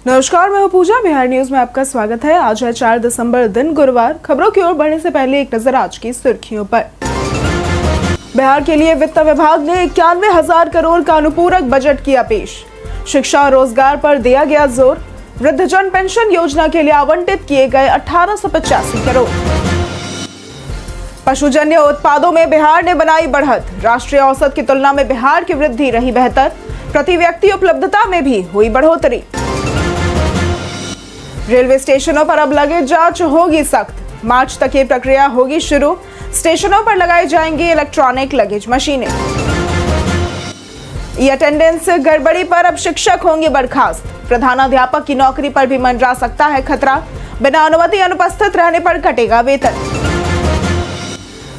नमस्कार, मैं हूं पूजा। बिहार न्यूज में आपका स्वागत है। आज है 4 दिसंबर, दिन गुरुवार। खबरों की ओर बढ़ने से पहले एक नजर आज की सुर्खियों पर। बिहार के लिए वित्त विभाग ने 91,000 करोड़ का अनुपूरक बजट किया पेश। शिक्षा और रोजगार पर दिया गया जोर। वृद्धजन पेंशन योजना के लिए आवंटित किए गए 1885 करोड़। पशुजन्य उत्पादों में बिहार ने बनाई बढ़त। राष्ट्रीय औसत की तुलना में बिहार की वृद्धि रही बेहतर। प्रति व्यक्ति उपलब्धता में भी हुई बढ़ोतरी। रेलवे स्टेशनों पर अब लगेज जांच होगी सख्त। मार्च तक ये प्रक्रिया होगी शुरू। स्टेशनों पर लगाई जाएंगी इलेक्ट्रॉनिक लगेज मशीनें। ई अटेंडेंस गड़बड़ी पर अब शिक्षक होंगे बर्खास्त। प्रधानाध्यापक की नौकरी पर भी मंडरा सकता है खतरा। बिना अनुमति अनुपस्थित रहने पर कटेगा वेतन।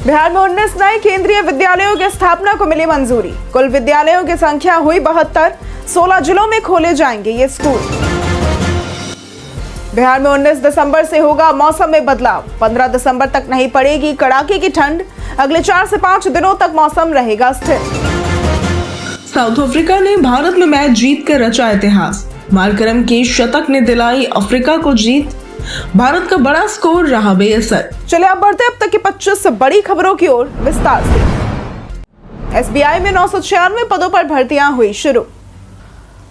बिहार में 19 नए केंद्रीय विद्यालयों की स्थापना को मिली मंजूरी। कुल विद्यालयों की संख्या हुई 72। 16 जिलों में खोले जाएंगे ये स्कूल। बिहार में 19 दिसंबर से होगा मौसम में बदलाव। 15 दिसंबर तक नहीं पड़ेगी कड़ाके की ठंड। अगले 4 से 5 दिनों तक मौसम रहेगा स्थिर। साउथ अफ्रीका ने भारत में मैच जीत कर रचा इतिहास। मार्करम के शतक ने दिलाई अफ्रीका को जीत। भारत का बड़ा स्कोर रहा बेअसर। चलिए अब बढ़ते अब तक की 25 बड़ी खबरों की ओर विस्तार से। एसबीआई में 996 पदों पर भर्तियां हुई शुरू।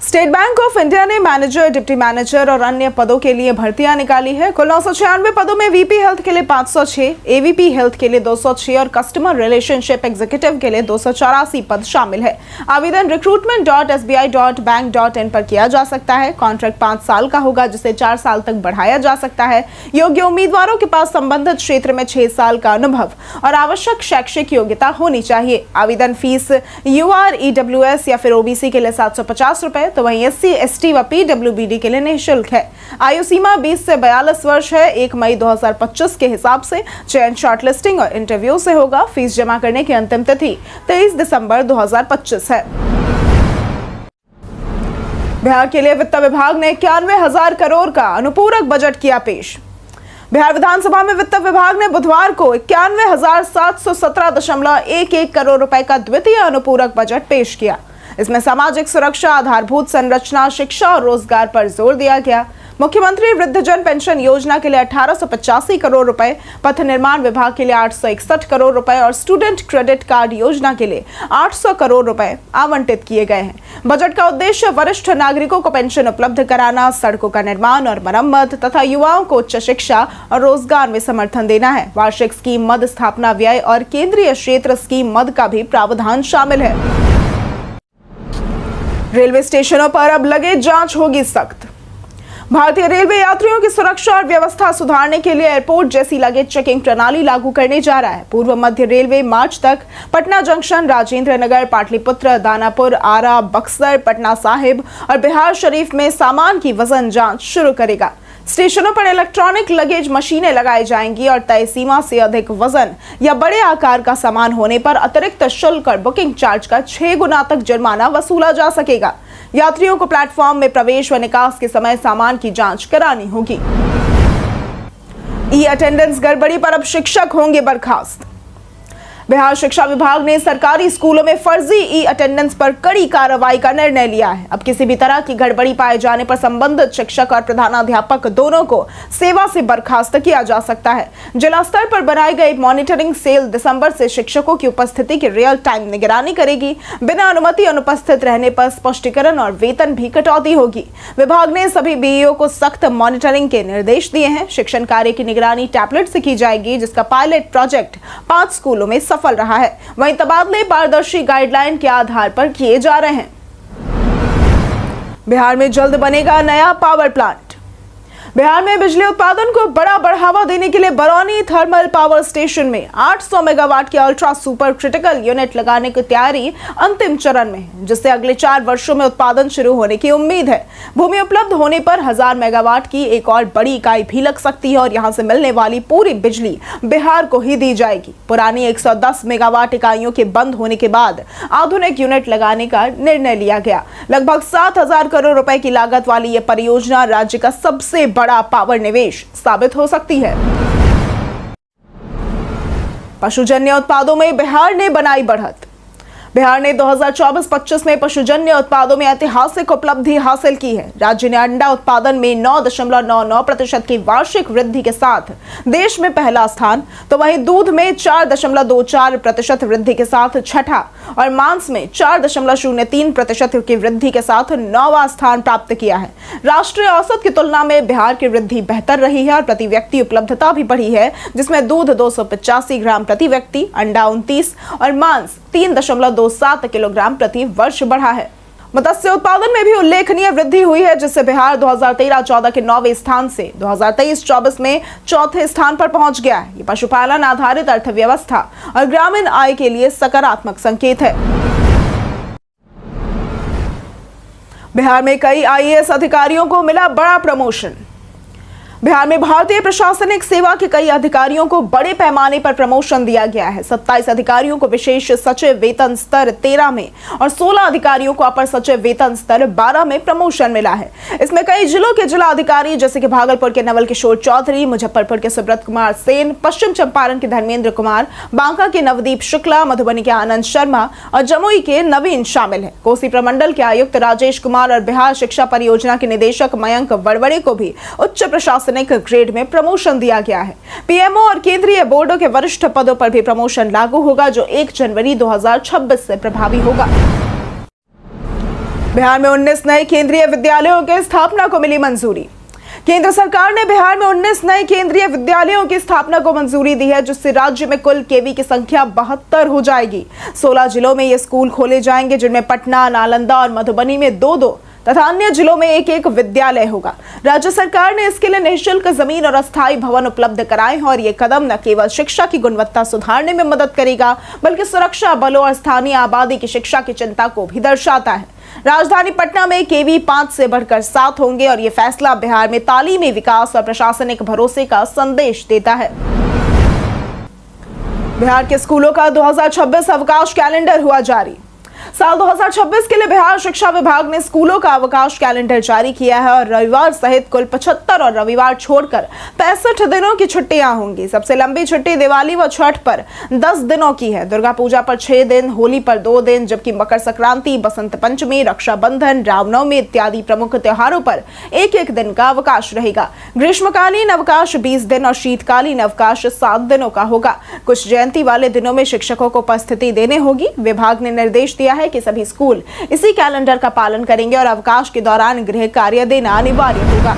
स्टेट बैंक ऑफ इंडिया ने मैनेजर, डिप्टी मैनेजर और अन्य पदों के लिए भर्तियां निकाली है। कुल 996 पदों में वीपी हेल्थ के लिए 506, एवीपी हेल्थ के लिए 206 और कस्टमर रिलेशनशिप एग्जीक्यूटिव के लिए 284 पद शामिल है। आवेदन recruitment.sbi.bank.in पर किया जा सकता है। कॉन्ट्रैक्ट 5 साल का होगा, जिसे 4 साल तक बढ़ाया जा सकता है। योग्य उम्मीदवारों के पास संबंधित क्षेत्र में 6 साल का अनुभव और आवश्यक शैक्षिक योग्यता होनी चाहिए। आवेदन फीस यूआर, ईडब्ल्यूएस या फिर ओबीसी के लिए 750 रुपए, तो वहीं एससी, एसटी व पीडब्ल्यूबीडी के लिए निःशुल्क है। आयु सीमा 20 से 42 वर्ष है। 1 मई 2025 के हिसाब से चयन शॉर्टलिस्टिंग और इंटरव्यू से होगा। फीस जमा करने की अंतिम तिथि 23 दिसंबर 2025 है। बिहार के लिए वित्त विभाग ने 91,000 करोड़ का अनुपूरक बजट किया पेश। बिहार विधानसभा में वित्त विभाग ने बुधवार को 91,717.11 करोड़ रुपए का द्वितीय अनुपूरक बजट पेश किया। इसमें सामाजिक सुरक्षा, आधारभूत संरचना, शिक्षा और रोजगार पर जोर दिया गया। मुख्यमंत्री वृद्धजन पेंशन योजना के लिए 1885 करोड़ रुपए, पथ निर्माण विभाग के लिए 861 करोड़ रुपए और स्टूडेंट क्रेडिट कार्ड योजना के लिए 800 करोड़ रुपए आवंटित किए गए हैं। बजट का उद्देश्य वरिष्ठ नागरिकों को पेंशन उपलब्ध कराना, सड़कों का निर्माण और मरम्मत तथा युवाओं को उच्च शिक्षा और रोजगार में समर्थन देना है। वार्षिक स्कीम मद स्थापना व्यय और केंद्रीय क्षेत्र स्कीम मद का भी प्रावधान शामिल है। रेलवे स्टेशनों पर अब लगेज जांच होगी सख्त। भारतीय रेलवे यात्रियों की सुरक्षा और व्यवस्था सुधारने के लिए एयरपोर्ट जैसी लगेज चेकिंग प्रणाली लागू करने जा रहा है। पूर्व मध्य रेलवे मार्च तक पटना जंक्शन, राजेंद्र नगर, पाटलिपुत्र, दानापुर, आरा, बक्सर, पटना साहिब और बिहार शरीफ में सामान की वजन जांच शुरू करेगा। स्टेशनों पर इलेक्ट्रॉनिक लगेज मशीनें लगाई जाएंगी और तय सीमा से अधिक वजन या बड़े आकार का सामान होने पर अतिरिक्त शुल्क और बुकिंग चार्ज का 6 गुना तक जुर्माना वसूला जा सकेगा। यात्रियों को प्लेटफॉर्म में प्रवेश व निकास के समय सामान की जांच करानी होगी। ई अटेंडेंस गड़बड़ी पर अब शिक्षक होंगे बर्खास्त। बिहार शिक्षा विभाग ने सरकारी स्कूलों में फर्जी ई अटेंडेंस पर कड़ी कार्रवाई का निर्णय लिया है। अब किसी भी तरह की गड़बड़ी पाए जाने पर संबंधित शिक्षक और प्रधानाध्यापक दोनों को सेवा से बर्खास्त किया जा सकता है। जिला स्तर पर बनाई गई मॉनिटरिंग सेल दिसंबर से शिक्षकों की उपस्थिति की रियल टाइम निगरानी करेगी। बिना अनुमति अनुपस्थित रहने पर स्पष्टीकरण और वेतन भी कटौती होगी। विभाग ने सभी बीईओ को सख्त मॉनिटरिंग के निर्देश दिए हैं। शिक्षण कार्य की निगरानी टैबलेट से की जाएगी, जिसका पायलट प्रोजेक्ट 5 स्कूलों में सफल रहा है। वहीं तबादले पारदर्शी गाइडलाइन के आधार पर किए जा रहे हैं। बिहार में जल्द बनेगा नया पावर प्लांट। बिहार में बिजली उत्पादन को बड़ा बढ़ावा देने के लिए बरौनी थर्मल पावर स्टेशन में 800 मेगावाट की अल्ट्रा सुपर क्रिटिकल यूनिट लगाने की तैयारी अंतिम चरण में है, जिससे अगले 4 वर्षों में उत्पादन शुरू होने की उम्मीद है। भूमि उपलब्ध होने पर 1000 मेगावाट की एक और बड़ी इकाई भी लग सकती है और यहां से मिलने वाली पूरी बिजली बिहार को ही दी जाएगी। पुरानी 110 मेगावाट इकाइयों के बंद होने के बाद आधुनिक यूनिट लगाने का निर्णय लिया गया। लगभग 7000 करोड़ रुपए की लागत वाली यह परियोजना राज्य का सबसे बड़ा पावर निवेश साबित हो सकती है। पशुजन्य उत्पादों में बिहार ने बनाई बढ़त। बिहार ने 2024-25 में पशुजन्य उत्पादों में ऐतिहासिक उपलब्धि हासिल की है। राज्य ने अंडा उत्पादन में 9.99% की वार्षिक वृद्धि के साथ देश में पहला स्थान, तो वहीं दूध में 4.24% वृद्धि के साथ छठा और मांस में 4.03% की वृद्धि के साथ 9वां स्थान प्राप्त किया है। राष्ट्रीय औसत की तुलना में बिहार की वृद्धि बेहतर रही है और प्रति व्यक्ति उपलब्धता भी बढ़ी है, जिसमें दूध 285 ग्राम प्रति व्यक्ति, अंडा 29 और मांस 3.27 किलोग्राम प्रति वर्ष बढ़ा है। मत्स्य उत्पादन में भी उल्लेखनीय वृद्धि हुई है, जिससे बिहार 2013-14 के 9वें स्थान से 2023-24 में चौथे स्थान पर पहुंच गया है। ये पशुपालन आधारित अर्थव्यवस्था और ग्रामीण आय के लिए सकारात्मक संकेत है। बिहार में कई आईएएस अधिकारियों को मिला बड़ा प्रमोशन। बिहार में भारतीय प्रशासनिक सेवा के कई अधिकारियों को बड़े पैमाने पर प्रमोशन दिया गया है। 27 अधिकारियों को विशेष सचिव वेतन स्तर 13 में और 16 अधिकारियों को अपर सचिव वेतन स्तर 12 में प्रमोशन मिला है। इसमें कई जिलों के जिला अधिकारी जैसे कि भागलपुर के नवल किशोर चौधरी, मुजफ्फरपुर के सुब्रत कुमार सेन, पश्चिम चंपारण के धर्मेंद्र कुमार, बांका के नवदीप शुक्ला, मधुबनी के आनंद शर्मा और जमुई के नवीन शामिल है। कोसी प्रमंडल के आयुक्त राजेश कुमार और बिहार शिक्षा परियोजना के निदेशक मयंक वड़वड़े को भी उच्च प्रशासन ग्रेड में प्रमोशन दिया गया है। पीएमओ और केंद्रीय बोर्डों के वरिष्ठ पदों पर भी प्रमोशन लागू होगा, जो 1 जनवरी 2026 से प्रभावी होगा। बिहार में 19 नए केंद्रीय विद्यालयों की स्थापना को मिली मंजूरी। केंद्र सरकार ने बिहार में 19 नए केंद्रीय विद्यालयों की स्थापना को मंजूरी दी है, जिससे राज्य में कुल केवी की संख्या 72 हो जाएगी। 16 जिलों में ये स्कूल खोले जाएंगे, जिनमें पटना, नालंदा और मधुबनी में 2-2 तथा अन्य जिलों में 1-1 विद्यालय होगा। राज्य सरकार ने इसके लिए निःशुल्क जमीन और अस्थायी भवन उपलब्ध कराए हैं और ये कदम न केवल शिक्षा की गुणवत्ता सुधारने में मदद करेगा, बल्कि सुरक्षा बलों और स्थानीय आबादी की शिक्षा की चिंता को भी दर्शाता है। राजधानी पटना में केवी 5 से बढ़कर 7 होंगे और ये फैसला बिहार में तालीमी विकास और प्रशासनिक भरोसे का संदेश देता है। बिहार के स्कूलों का 2026 अवकाश कैलेंडर हुआ जारी। साल 2026 के लिए बिहार शिक्षा विभाग ने स्कूलों का अवकाश कैलेंडर जारी किया है और रविवार सहित कुल 75 और रविवार छोड़कर 65 दिनों की छुट्टियां होंगी। सबसे लंबी छुट्टी दिवाली व छठ पर 10 दिनों की है, दुर्गा पूजा पर 6 दिन, होली पर 2 दिन, जबकि मकर संक्रांति, बसंत पंचमी, रक्षाबंधन, रामनवमी इत्यादि प्रमुख त्योहारों पर 1-1 दिन का अवकाश रहेगा। ग्रीष्मकालीन अवकाश 20 दिन और शीतकालीन अवकाश 7 दिनों का होगा। कुछ जयंती वाले दिनों में शिक्षकों को उपस्थिति देने होगी। विभाग ने निर्देश दिया है कि सभी स्कूल इसी कैलेंडर का पालन करेंगे और अवकाश के दौरान गृह कार्य देना अनिवार्य होगा।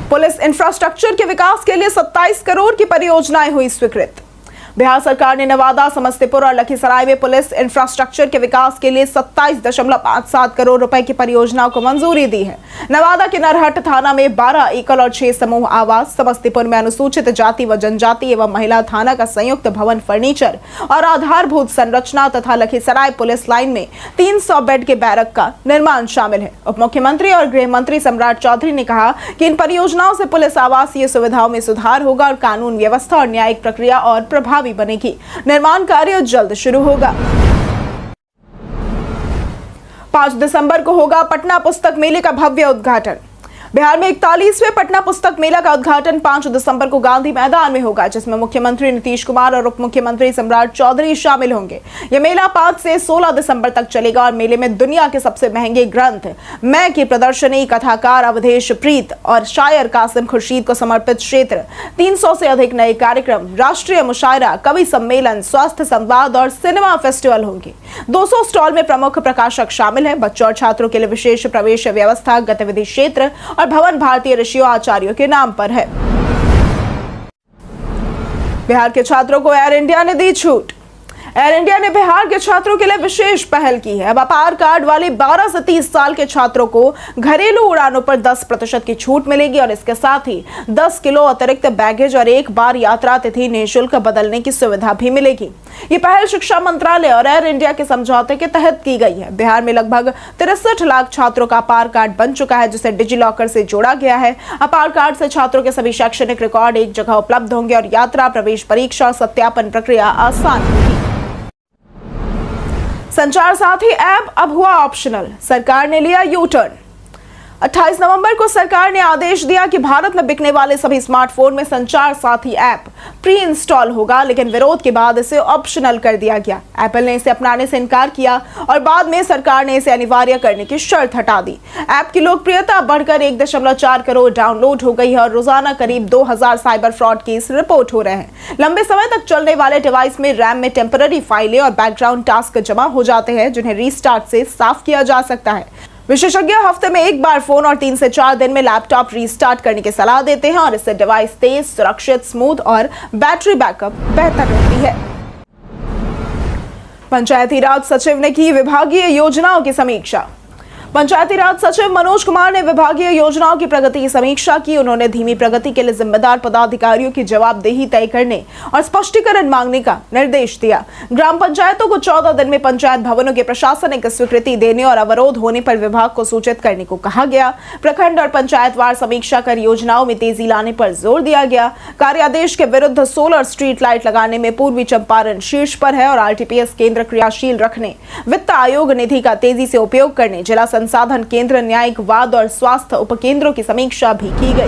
पुलिस इंफ्रास्ट्रक्चर के विकास के लिए 27 करोड़ की परियोजनाएं हुई स्वीकृत। बिहार सरकार ने नवादा, समस्तीपुर और लखीसराय में पुलिस इंफ्रास्ट्रक्चर के विकास के लिए 27.57 करोड़ रुपए की परियोजनाओं को मंजूरी दी है। नवादा के नरहट थाना में 12 एकल और 6 समूह आवास, समस्तीपुर में अनुसूचित जाति व जनजाति एवं महिला थाना का संयुक्त भवन, फर्नीचर और आधारभूत संरचना तथा लखीसराय पुलिस लाइन में 300 बेड के बैरक का निर्माण शामिल है। उप मुख्यमंत्री और गृह मंत्री सम्राट चौधरी ने कहा कि इन परियोजनाओं से पुलिस आवासीय सुविधाओं में सुधार होगा और कानून व्यवस्था और न्यायिक प्रक्रिया और प्रभावी बनेगी। निर्माण कार्य जल्द शुरू होगा। 5 दिसंबर को होगा पटना पुस्तक मेले का भव्य उद्घाटन। बिहार में 41वें पटना पुस्तक मेला का उद्घाटन 5 दिसंबर को गांधी मैदान में होगा, जिसमें मुख्यमंत्री नीतीश कुमार और उप मुख्यमंत्री सम्राट चौधरी शामिल होंगे। यह मेला 5 से 16 दिसंबर तक चलेगा और मेले में दुनिया के सबसे महंगे ग्रंथ मैं की प्रदर्शनी, कथाकार अवधेश प्रीत और शायर कासिम खुर्शीद को समर्पित क्षेत्र, 300 से अधिक नए कार्यक्रम, राष्ट्रीय मुशायरा, कवि सम्मेलन, स्वास्थ्य संवाद और सिनेमा फेस्टिवल होंगे। 200 स्टॉल में प्रमुख प्रकाशक शामिल है। बच्चों और छात्रों के लिए विशेष प्रवेश व्यवस्था, गतिविधि क्षेत्र और भवन भारतीय ऋषियों आचार्यों के नाम पर है। बिहार के छात्रों को एयर इंडिया ने दी छूट। एयर इंडिया ने बिहार के छात्रों के लिए विशेष पहल की है। अब अपार कार्ड वाले 12 से 30 साल के छात्रों को घरेलू उड़ानों पर 10% की छूट मिलेगी और इसके साथ ही 10 किलो अतिरिक्त बैगेज और एक बार यात्रा तिथि निःशुल्क बदलने की सुविधा भी मिलेगी। ये पहल शिक्षा मंत्रालय और एयर इंडिया के समझौते के तहत की गई है। बिहार में लगभग 63 लाख छात्रों का अपार कार्ड बन चुका है, जिसे डिजी लॉकर से जोड़ा गया है। अपार कार्ड से छात्रों के सभी शैक्षणिक रिकॉर्ड एक जगह उपलब्ध होंगे और यात्रा, प्रवेश परीक्षा और सत्यापन प्रक्रिया आसान होगी। संचार साथी ऐप अब हुआ ऑप्शनल, सरकार ने लिया यू टर्न। 28 नवंबर को सरकार ने आदेश दिया कि भारत में बिकने वाले सभी स्मार्टफोन में संचार साथी ऐप प्री इंस्टॉल होगा, लेकिन विरोध के बाद इसे ऑप्शनल कर दिया गया। एप्पल ने इसे अपनाने से इनकार किया और बाद में सरकार ने इसे अनिवार्य करने की शर्त हटा दी। ऐप की लोकप्रियता बढ़कर 1.4 करोड़ डाउनलोड हो गई है और रोजाना करीब 2000 साइबर फ्रॉड केस रिपोर्ट हो रहे हैं। लंबे समय तक चलने वाले डिवाइस में रैम में टेम्पररी फाइलें और बैकग्राउंड टास्क जमा हो जाते हैं, जिन्हें रीस्टार्ट से साफ किया जा सकता है। विशेषज्ञ हफ्ते में एक बार फोन और 3 से 4 दिन में लैपटॉप रीस्टार्ट करने की सलाह देते हैं और इससे डिवाइस तेज, सुरक्षित, स्मूथ और बैटरी बैकअप बेहतर रहती है। पंचायती राज सचिव ने की विभागीय योजनाओं की समीक्षा। पंचायती राज सचिव मनोज कुमार ने विभागीय योजनाओं की प्रगति की समीक्षा की। उन्होंने धीमी प्रगति के लिए जिम्मेदार पदाधिकारियों की जवाबदेही तय करने और स्पष्टीकरण मांगने का निर्देश दिया। ग्राम पंचायतों को 14 दिन में पंचायत भवनों के प्रशासनिक स्वीकृति देने और अवरोध होने पर विभाग को सूचित करने को कहा गया। प्रखंड और पंचायतवार समीक्षा कर योजनाओं में तेजी लाने पर जोर दिया गया। कार्यादेश के विरुद्ध सोलर स्ट्रीट लाइट लगाने में पूर्वी चंपारण शीर्ष पर है और आरटीपीएस केंद्र क्रियाशील रखने, वित्त आयोग निधि का तेजी से उपयोग करने, जिला संसाधन केंद्र, न्यायिक वाद और स्वास्थ्य उपकेंद्रों की समीक्षा भी की गई।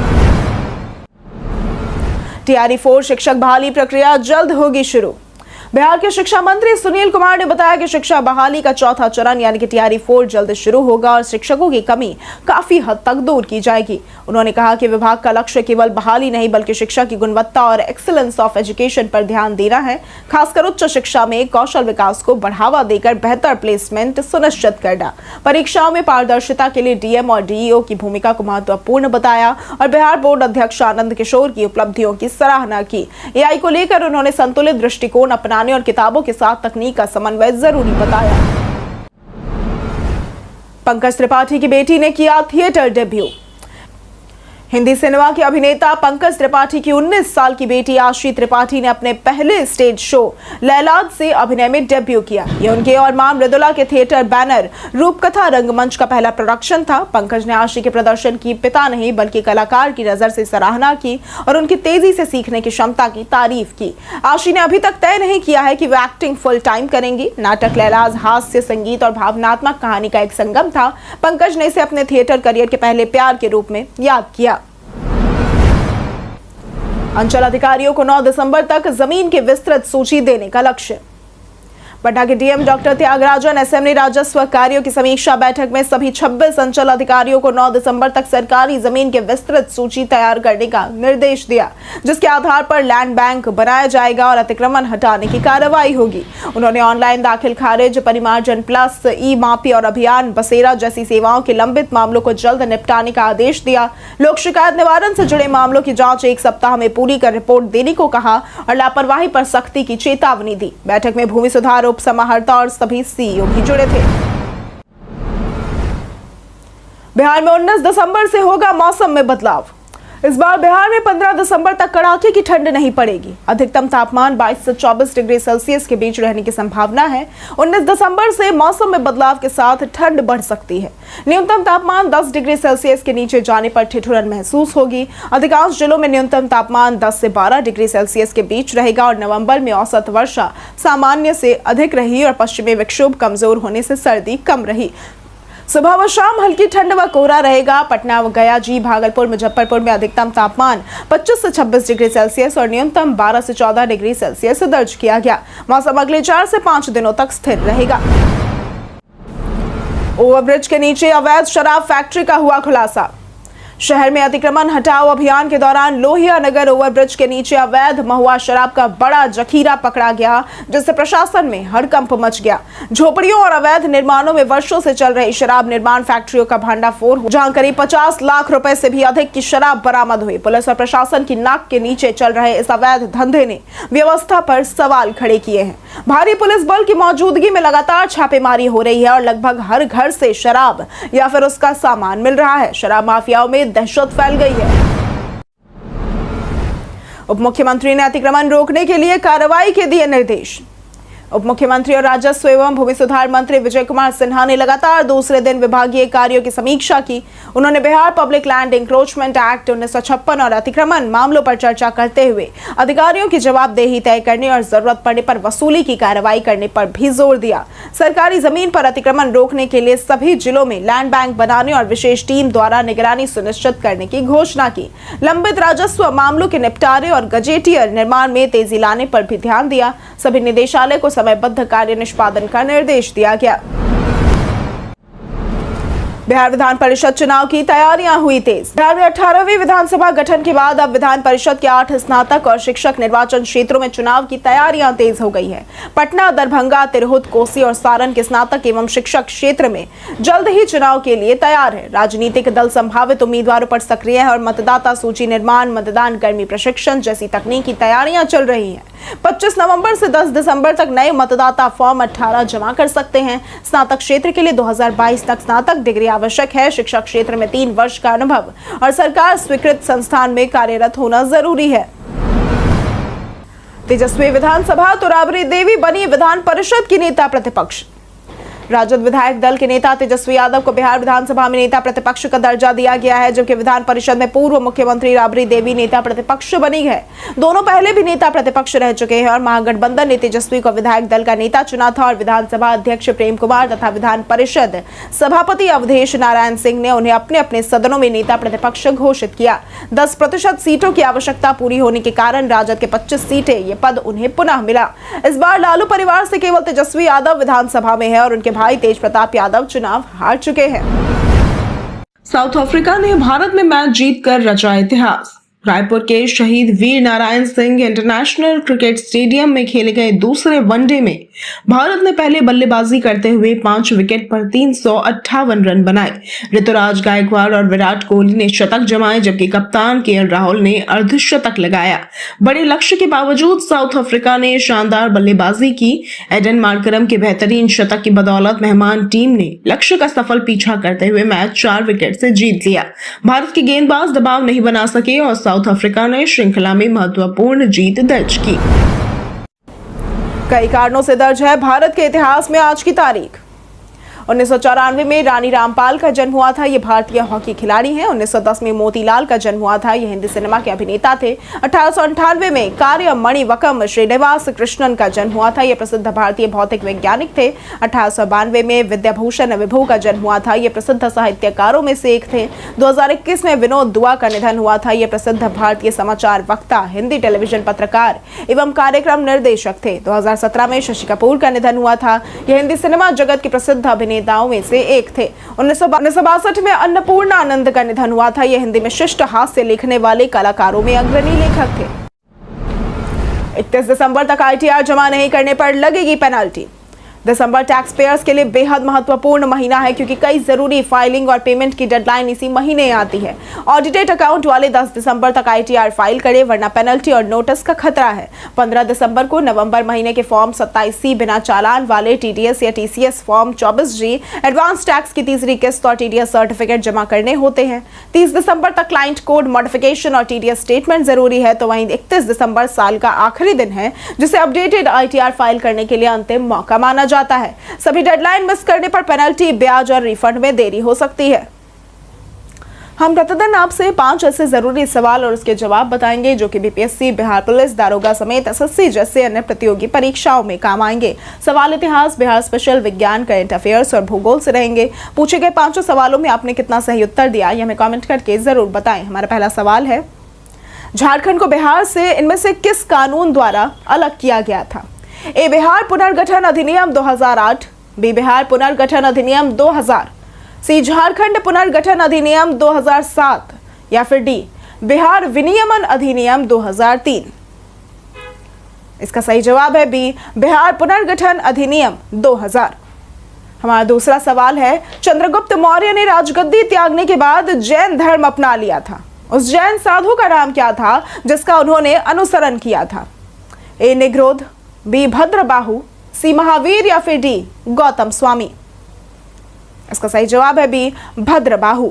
टीआरई 4 शिक्षक बहाली प्रक्रिया जल्द होगी शुरू। बिहार के शिक्षा मंत्री सुनील कुमार ने बताया कि शिक्षा बहाली का चौथा चरण यानी कि टीआरई 4 जल्द शुरू होगा और शिक्षकों की कमी काफी हद तक दूर की जाएगी। उन्होंने कहा कि विभाग का लक्ष्य केवल बहाली नहीं बल्कि शिक्षा की गुणवत्ता और एक्सीलेंस ऑफ एजुकेशन पर ध्यान देना है, खासकर उच्च शिक्षा में कौशल विकास को बढ़ावा देकर बेहतर प्लेसमेंट सुनिश्चित करना। परीक्षाओं में पारदर्शिता के लिए डीएम और डीईओ की भूमिका को महत्वपूर्ण बताया और बिहार बोर्ड अध्यक्ष आनंद किशोर की उपलब्धियों की सराहना की। एआई को लेकर उन्होंने संतुलित दृष्टिकोण अपनाने और किताबों के साथ तकनीक का समन्वय जरूरी बताया। पंकज त्रिपाठी की बेटी ने किया थिएटर डेब्यू। हिंदी सिनेमा के अभिनेता पंकज त्रिपाठी की 19 साल की बेटी आशी त्रिपाठी ने अपने पहले स्टेज शो लैलाद से अभिनय में डेब्यू किया। यह उनके और मां मृदुला के थिएटर बैनर रूपकथा रंगमंच का पहला प्रोडक्शन था। पंकज ने आशी के प्रदर्शन की पिता नहीं बल्कि कलाकार की नजर से सराहना की और उनकी तेजी से सीखने की क्षमता की तारीफ की। आशी ने अभी तक तय नहीं किया है कि वो एक्टिंग फुल टाइम करेंगी। नाटक लैलाद हास्य, संगीत और भावनात्मक कहानी का एक संगम था। पंकज ने इसे अपने थिएटर करियर के पहले प्यार के रूप में याद किया। अंचल अधिकारियों को 9 दिसंबर तक जमीन की विस्तृत सूची देने का लक्ष्य। पटना के डीएम डॉक्टर त्यागराजन एसएम ने राजस्व कार्यों की समीक्षा बैठक में सभी 26 अंचल अधिकारियों को 9 दिसंबर तक सरकारी जमीन की विस्तृत सूची तैयार करने का निर्देश दिया, जिसके आधार पर लैंड बैंक बनाया जाएगा और अतिक्रमण हटाने की कार्रवाई होगी। उन्होंने ऑनलाइन दाखिल खारिज, परिमार्जन प्लस, ई मापी और अभियान बसेरा जैसी सेवाओं के लंबित मामलों को जल्द निपटाने का आदेश दिया। लोक शिकायत निवारण से जुड़े मामलों की जांच 1 सप्ताह में पूरी कर रिपोर्ट देने को कहा और लापरवाही पर सख्ती की चेतावनी दी। बैठक में भूमि सुधार समाहर्ता और सभी सीईओ भी जुड़े थे। बिहार में 19 दिसंबर से होगा मौसम में बदलाव। इस बार बिहार में 15 दिसंबर तक कड़ाके की ठंड नहीं पड़ेगी। अधिकतम तापमान 22 से 24 डिग्री सेल्सियस के बीच रहने की संभावना है। 19 दिसंबर से मौसम में बदलाव के साथ ठंड बढ़ सकती है। न्यूनतम तापमान 10 डिग्री सेल्सियस के नीचे जाने पर ठिठुरन महसूस होगी। अधिकांश जिलों में न्यूनतम तापमान 10 से 12 डिग्री सेल्सियस के बीच रहेगा और नवंबर में औसत वर्षा सामान्य से अधिक रही और पश्चिमी विक्षोभ कमजोर होने से सर्दी कम रही। सुबह व शाम हल्की ठंड व कोहरा रहेगा। पटना व गया, जी, भागलपुर, मुजफ्फरपुर में अधिकतम तापमान 25 से 26 डिग्री सेल्सियस और न्यूनतम 12 से 14 डिग्री सेल्सियस दर्ज किया गया। मौसम अगले 4 से 5 दिनों तक स्थिर रहेगा। ओवरब्रिज के नीचे अवैध शराब फैक्ट्री का हुआ खुलासा। शहर में अतिक्रमण हटाओ अभियान के दौरान लोहिया नगर ओवरब्रिज के नीचे अवैध महुआ शराब का बड़ा जखीरा पकड़ा गया, जिससे प्रशासन में हड़कंप मच गया। झोपड़ियों और अवैध निर्माणों में वर्षों से चल रही शराब निर्माण फैक्ट्रियों का भंडाफोड़, जहां करीब 50 लाख रुपए से भी अधिक की शराब बरामद हुई। पुलिस और प्रशासन की नाक के नीचे चल रहे इस अवैध धंधे ने व्यवस्था पर सवाल खड़े किए हैं। भारी पुलिस बल की मौजूदगी में लगातार छापेमारी हो रही है और लगभग हर घर से शराब या फिर उसका सामान मिल रहा है। शराब माफियाओं में दहशत फैल गई है। उप मुख्यमंत्री ने अतिक्रमण रोकने के लिए कार्रवाई के दिए निर्देश। उप मुख्यमंत्री और राजस्व एवं भूमि सुधार मंत्री विजय कुमार सिन्हा ने लगातार दूसरे दिन विभागीय कार्यों की समीक्षा की। उन्होंने Bihar public land encroachment act 1956 और अतिक्रमण मामलों पर चर्चा करते हुए अधिकारियों की जवाबदेही तय करने और जरूरत पड़ने पर वसूली की कार्रवाई करने पर भी जोर दिया। सरकारी जमीन पर अतिक्रमण रोकने के लिए सभी जिलों में लैंड बैंक बनाने और विशेष टीम द्वारा निगरानी सुनिश्चित करने की घोषणा की। लंबित राजस्व मामलों के निपटारे और गजेटियर निर्माण में तेजी लाने पर भी ध्यान दिया। सभी निदेशालय को समयबद्ध कार्य निष्पादन का निर्देश दिया गया। बिहार विधान परिषद चुनाव की तैयारियां हुई तेज। बिहार में 18वीं विधानसभा गठन के बाद अब विधान परिषद के 8 स्नातक और शिक्षक निर्वाचन क्षेत्रों में चुनाव की तैयारियां तेज हो गई है। पटना, दरभंगा, तिरहुत, कोसी और सारण के स्नातक एवं शिक्षक क्षेत्र में जल्द ही चुनाव के लिए तैयार है। राजनीतिक दल संभावित उम्मीदवारों पर सक्रिय है और मतदाता सूची निर्माण, मतदान कर्मी प्रशिक्षण जैसी तकनीकी तैयारियां चल रही हैं। 25 नवंबर से 10 दिसंबर तक नए मतदाता फॉर्म 18 जमा कर सकते हैं। स्नातक क्षेत्र के लिए 2022 तक स्नातक डिग्री आवश्यक है। शिक्षक क्षेत्र में 3 वर्ष का अनुभव और सरकार स्वीकृत संस्थान में कार्यरत होना जरूरी है। तेजस्वी विधानसभा तो राबड़ी देवी बनी विधान परिषद की नेता प्रतिपक्ष। राजद विधायक दल के नेता तेजस्वी यादव को बिहार विधानसभा में नेता प्रतिपक्ष का दर्जा दिया गया है, जबकि विधान परिषद में पूर्व मुख्यमंत्री राबड़ी देवी नेता प्रतिपक्ष बनी है। दोनों पहले भी नेता प्रतिपक्ष रह चुके हैं और महागठबंधन ने तेजस्वी को विधायक दल का नेता चुना था और विधानसभा अध्यक्ष प्रेम कुमार तथा विधान परिषद सभापति अवधेश नारायण सिंह ने उन्हें अपने अपने सदनों में नेता प्रतिपक्ष घोषित किया। 10% सीटों की आवश्यकता पूरी होने के कारण राजद के 25 सीटें ये पद उन्हें पुनः मिला। इस बार लालू परिवार से केवल तेजस्वी यादव विधानसभा में है और उनके भाई तेज प्रताप यादव चुनाव हार चुके हैं। साउथ अफ्रीका ने भारत में मैच जीतकर रचा इतिहास। रायपुर के Shaheed Veer Narayan Singh international cricket stadium में खेले गए दूसरे वनडे में भारत ने पहले बल्लेबाजी करते हुए 5 विकेट पर 358 रन बनाए। ऋतुराज गायकवाड़ और विराट कोहली ने शतक जमाए, जबकि कप्तान केएल राहुल ने अर्धशतक लगाया। बड़े लक्ष्य के बावजूद साउथ अफ्रीका ने शानदार बल्लेबाजी की। एडन मार्करम के बेहतरीन शतक की बदौलत मेहमान टीम ने लक्ष्य का सफल पीछा करते हुए मैच 4 विकेट से जीत लिया। भारत के गेंदबाज दबाव नहीं बना सके और साउथ अफ्रीका ने श्रृंखला में महत्वपूर्ण जीत दर्ज की। कई कारणों से दर्ज है भारत के इतिहास में आज की तारीख। 1994 में रानी रामपाल का जन्म हुआ था। ये भारतीय हॉकी खिलाड़ी हैं। 1910 में मोतीलाल का जन्म हुआ था। ये हिंदी सिनेमा के अभिनेता थे। 1898 में कार्यमणि वकम श्रीनिवास कृष्णन का जन्म हुआ था। ये प्रसिद्ध भारतीय भौतिक वैज्ञानिक थे। 1892 में विद्याभूषण विभू का जन्म हुआ था। ये प्रसिद्ध साहित्यकारों में से एक थे। 2021 में विनोद दुआ का निधन हुआ था। ये प्रसिद्ध भारतीय समाचार वक्ता, हिंदी टेलीविजन पत्रकार एवं कार्यक्रम निर्देशक थे। 2017 में शशि कपूर का निधन हुआ था। ये हिंदी सिनेमा जगत के प्रसिद्ध नेताओं में से एक थे। 1962 में अन्नपूर्णा आनंद का निधन हुआ था। यह हिंदी में शिष्ट हास्य लिखने वाले कलाकारों में अग्रणी लेखक थे। 31 दिसंबर तक ITR जमा नहीं करने पर लगेगी पेनल्टी। दिसंबर टैक्स पेयर्स के लिए बेहद महत्वपूर्ण महीना है, क्योंकि कई जरूरी फाइलिंग और पेमेंट की डेडलाइन इसी महीने आती है। ऑडिटेड अकाउंट वाले 10 दिसंबर तक ITR फाइल करें, वरना पेनल्टी और नोटिस का खतरा है। 15 दिसंबर को नवंबर महीने के फॉर्म 27C बिना चालान वाले TDS या TCS form 24G advance tax की तीसरी किस्त और TDS सर्टिफिकेट जमा करने होते हैं। 30 दिसंबर तक क्लाइंट कोड मॉडिफिकेशन और TDS स्टेटमेंट जरूरी है। तो वहीं 31 दिसंबर साल का आखिरी दिन है, जिसे अपडेटेड ITR फाइल करने के लिए अंतिम मौका माना जाता है। सभी डेडलाइन मिस करने पर पेनल्टी, ब्याज और रिफंड में देरी हो सकती है। हम प्रतिदिन आपसे 5 ऐसे जरूरी सवाल और उसके जवाब बताएंगे जो कि BPSC, बिहार पुलिस, दारोगा समेत SSC जैसे अन्य प्रतियोगी परीक्षाओं में काम आएंगे। सवाल इतिहास, बिहार स्पेशल, विज्ञान, करंट अफेयर्स और भूगोल से रहेंगे। पूछे गए 5 सवालों में आपने कितना सही उत्तर दिया, ये हमें कमेंट करके जरूर बताएं। हमारा पहला सवाल है, झारखंड को बिहार से इनमें से किस कानून द्वारा अलग किया गया था? ए, बिहार पुनर्गठन अधिनियम 2008, बी, बिहार पुनर्गठन अधिनियम 2000, सी, झारखंड पुनर्गठन अधिनियम 2007 या फिर डी, बिहार विनियमन अधिनियम 2003। इसका सही जवाब है बी, बिहार पुनर्गठन अधिनियम 2000। हमारा दूसरा सवाल है, चंद्रगुप्त मौर्य ने राजगद्दी त्यागने के बाद जैन धर्म अपना लिया था। उस जैन साधु का नाम क्या था जिसका उन्होंने अनुसरण किया था? ए, निग्रोध, बी, भद्रबाहु, सी, महावीर या फिर डी, गौतम स्वामी। इसका सही जवाब है बी, भद्रबाहु।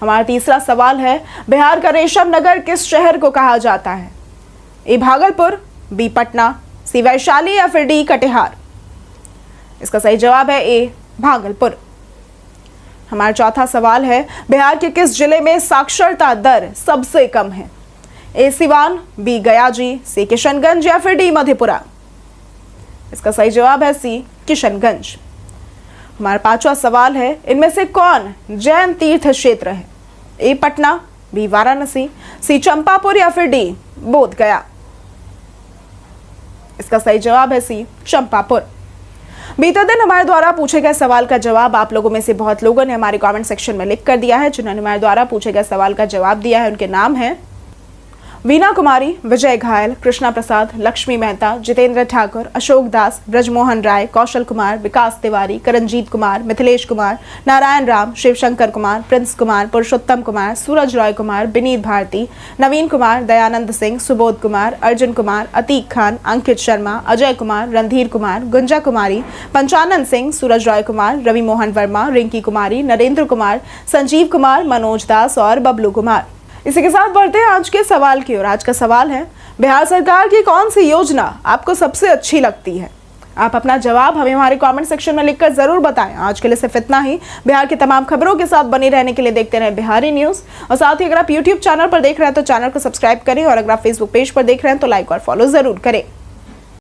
हमारा तीसरा सवाल है, बिहार का रेशम नगर किस शहर को कहा जाता है? ए, भागलपुर, बी, पटना, सी वैशाली या फिर डी कटिहार? इसका सही जवाब है ए भागलपुर। हमारा चौथा सवाल है, बिहार के किस जिले में साक्षरता दर सबसे कम है? ए सिवान, बी गयाजी, सी किशनगंज या फिर डी मधेपुरा? इसका सही जवाब है सी किशनगंज। हमारा पांचवा सवाल है, इनमें से कौन जैन तीर्थ क्षेत्र है? ए पटना, बी वाराणसी, सी चंपापुर या फिर डी बोध गया? इसका सही जवाब है सी चंपापुर। बीते दिन हमारे द्वारा पूछे गए सवाल का जवाब आप लोगों में से बहुत लोगों ने हमारे कमेंट सेक्शन में लिख कर दिया है। जिन्होंने हमारे द्वारा पूछे गए सवाल का जवाब दिया है उनके नाम हैं वीना कुमारी, विजय घायल, कृष्णा प्रसाद, लक्ष्मी मेहता, जितेंद्र ठाकुर, अशोक दास, ब्रजमोहन राय, कौशल कुमार, विकास तिवारी, करणजीत कुमार, मिथिलेश कुमार, नारायण राम, शिवशंकर कुमार, प्रिंस कुमार, पुरुषोत्तम कुमार, सूरज रॉय कुमार, विनीत भारती, नवीन कुमार, दयानंद सिंह, सुबोध कुमार, अर्जुन कुमार, अतीक खान, अंकित शर्मा, अजय कुमार, रणधीर कुमार, गुंजा कुमारी, पंचानन सिंह, सूरज रॉय कुमार, रवि मोहन वर्मा, रिंकी कुमारी, नरेंद्र कुमार, संजीव कुमार, मनोज दास और बबलू कुमार। इसी के साथ बढ़ते हैं आज के सवाल की ओर। आज का सवाल है, बिहार सरकार की कौन सी योजना आपको सबसे अच्छी लगती है? आप अपना जवाब हमें हमारे कमेंट सेक्शन में लिखकर जरूर बताएं। आज के लिए सिर्फ इतना ही। बिहार की तमाम खबरों के साथ बने रहने के लिए देखते रहें बिहारी न्यूज। और साथ ही अगर आप यूट्यूब चैनल पर देख रहे हैं तो चैनल को सब्सक्राइब करें, और अगर आप फेसबुक पेज पर देख रहे हैं तो लाइक और फॉलो जरूर करें।